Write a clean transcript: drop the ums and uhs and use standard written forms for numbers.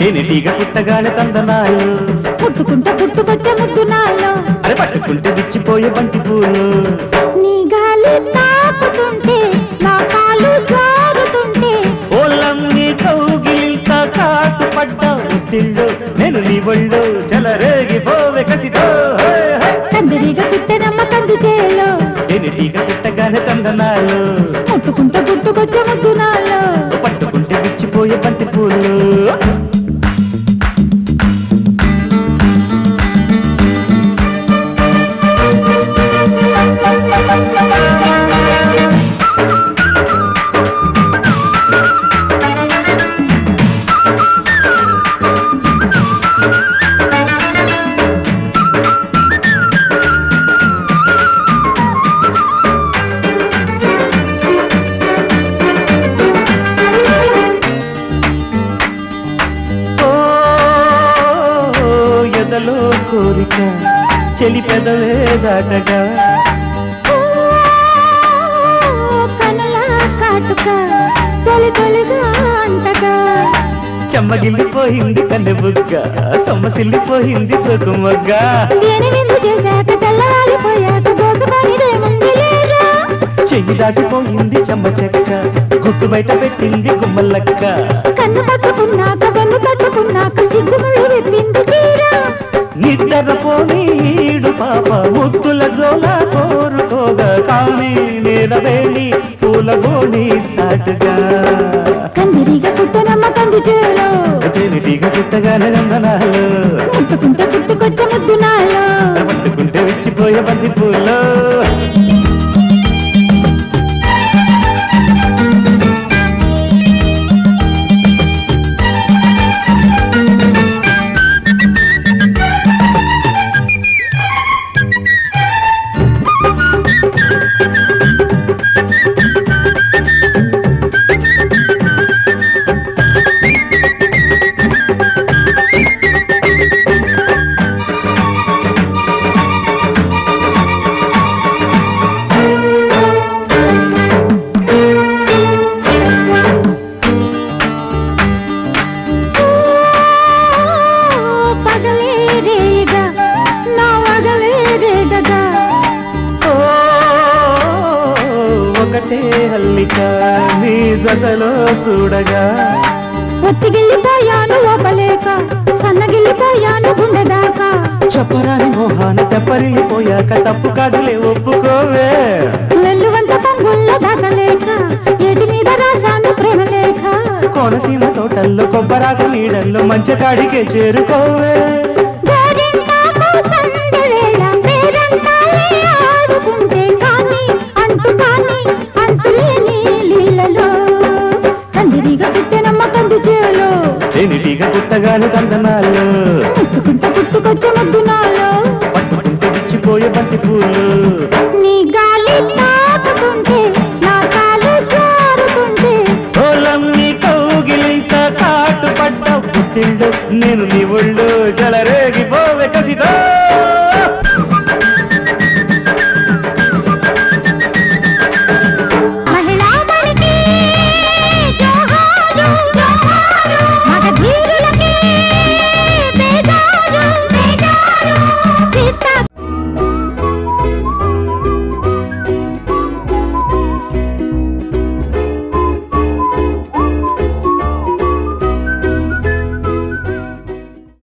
తేనెటీగ పుట్టగానే తందనాలు పుట్టుకుంటే పుట్టుకొచ్చే ముద్దునాల్లో అరే పట్టుకుంటే విచ్చిపోయే బంతి పూలు నీ గాలి తాకుతుంటే నా కాలు జారుతుంటే ఓలమ్ని కౌగిలింత కాటు పడ్డా ఉట్టిళ్ళు నేను నీ ఒళ్ళు చెలరేగిపోవే కసితో కందిరీగ పుట్టెనమ్మ కంది చేలో తేనెటీగ పుట్టగానే తందనాలు పుట్టుకుంటే పుట్టుకొచ్చే ముద్దునాల్లో పట్టుకుంటే విచ్చిపోయే బంతి పూలు ఎదలో కోరిక చెలి పెదవే దాటగా కనుల కాటుక తొలి తొలిగా అంటగా చెమ్మగిల్లిపోయింది కన్నెబుగ్గ సొమ్మసిల్లిపోయింది సొకుమగ్గ దేని విందు చేశాక తెల్లవారిపోయాక దోచుకోనిదేముంది లేరా చెయ్యి దాటిపోయింది చెమ్మ చెక్క గుట్టు బయట పెట్టింది గుమ్మలక్క కన్ను పట్టుకున్నాక వెన్ను పట్టుకున్నాక సిగ్గుముళ్ళు విప్పింది తీరా నిద్రపోని ఈడు పాప ముద్దుల జోల కోరుకోగా కానీ నేలవేణి పూల గోణి సాటుగా కందిరీగ పుట్టనమ్మ కంది చేలో తేనెటీగ పుట్టగానే నందనాలు ముట్టుకుంటే పుట్టుకొచ్చే ముద్దునాలో పట్టుకుంటే విచ్చిపోయే బంతి పూలు ఒకటే హల్లిక నీ జతలో చూడగా ఒత్తిగిల్లిపోయాను లోపలేక సన్నగిల్లిపోయాను గుండె దాకా చెప్పరాని మోహాన తెప్పరిల్లిపోయాక తప్పు కాదులే ఒప్పుకోవే వెల్లువంత పొంగుల్లో దాచలేక ఏటి మీద రాశాను ప్రేమ లేఖ కోనసీమ తోటల్లో కొబ్బరాకు నీడల్లో మంచి కాడికే చేరుకోవే గోరింటాకు సందెవేళ పేరంటాలే ఆడుకుంటే కానీ అంతులేని లీలలో కందిరీగ పుట్టెనమ్మ కంది చేలో తేనెటీగ పుట్టగానే తందనాలు ముట్టుకుంటే పుట్టుకొచ్చే ముద్దునాలో పట్టుకుంటే విచ్చిపోయే బంతి పూలు నీ గాలి తాకుతుంటే నా కాలు జారుతుంటే ఓలమ్ని కౌగిలింత కాటు పడ్డ పుట్టిండు నేను నీ ఒళ్ళు చెలరేగిపోవే కసితో